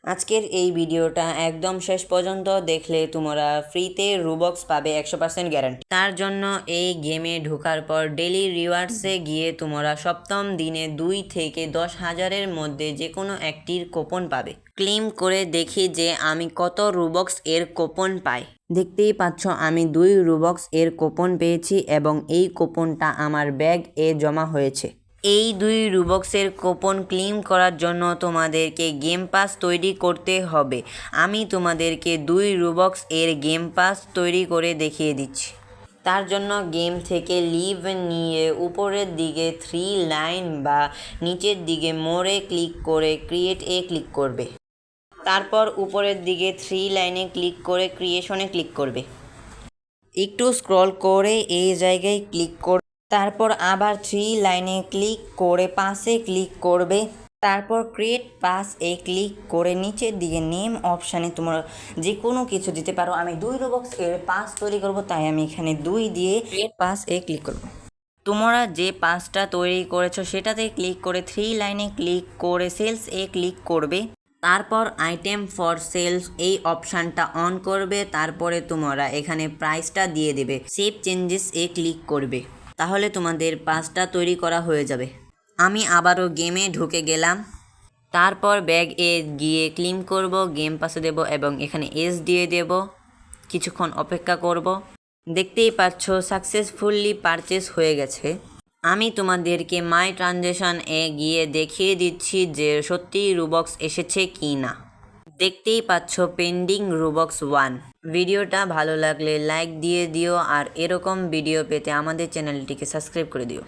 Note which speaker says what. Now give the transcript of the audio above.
Speaker 1: আজকের এই ভিডিওটা একদম শেষ পর্যন্ত দেখলে তোমরা ফ্রিতে রুবক্স পাবে 100% গ্যারান্টি। তার জন্য এই গেমে ঢোকার পর ডেলি রিওয়ার্ডসে গিয়ে তোমরা সপ্তম দিনে 2 থেকে 10,000-এর মধ্যে যে কোনো একটির কুপন পাবে। ক্লেম করে দেখি যে আমি কত রুবক্স এর কুপন পাই। দেখতেই পাচ্ছ আমি 2 রুবক্স এর কুপন পেয়েছি এবং এই কুপনটা আমার ব্যাগ এ জমা হয়েছে। এই 2 রুবক্সের কুপন ক্লেম করার জন্য তোমাদেরকে গেম পাস তৈরি করতে হবে। আমি তোমাদেরকে 2 রুবক্স এর গেম পাস তৈরি করে দেখিয়ে দিচ্ছি। তার জন্য গেম থেকে লিভ নিয়ে উপরের দিকে 3 লাইন বা নিচের দিকে মোড়ে ক্লিক করে ক্রিয়েট এ ক্লিক করবে। তারপর উপরের দিকে 3 লাইনে ক্লিক করে ক্রিয়েশনে ক্লিক করবে। একটু স্ক্রল করে এই জায়গায় ক্লিক করবে। তারপর আবার 3 লাইনে ক্লিক করে পাসে ক্লিক করবে। তারপর ক্রিয়েট পাস এ ক্লিক করে নিচের দিকে নেম অপশানে তোমরা যে কোনো কিছু দিতে পারো। আমি 2 রুবক্স এর পাস তৈরি করব, তাই আমি এখানে 2 দিয়ে ক্রিয়েট পাস এ ক্লিক করব। তোমরা যে পাসটা তৈরি করেছো সেটাতে ক্লিক করে 3 লাইনে ক্লিক করে সেলস এ ক্লিক করবে। তারপর আইটেম ফর সেলস এই অপশানটা অন করবে। তারপরে তোমরা এখানে প্রাইসটা দিয়ে দেবে। সেভ চেঞ্জেস এ ক্লিক করবে। তাহলে তোমাদের পাসটা তৈরি করা হয়ে যাবে। আমি আবারও গেমে ঢুকে গেলাম। তারপর ব্যাগ এ গিয়ে ক্লেম করব, গেম পাসে দেব এবং এখানে এস দিয়ে দেব। কিছুক্ষণ অপেক্ষা করব। দেখতেই পাচ্ছ সাকসেসফুলি পারচেস হয়ে গেছে। আমি তোমাদেরকে মাই ট্রানজেকশন এ গিয়ে দেখিয়ে দিচ্ছি যে সত্যিই রুবক্স এসেছে কি না। দেখতেই পাচ্ছ পেন্ডিং রুবক্স 1। ভিডিওটা ভালো লাগলে লাইক দিয়ে দিও আর এরকম ভিডিও পেতে আমাদের চ্যানেলটিকে সাবস্ক্রাইব করে দিও।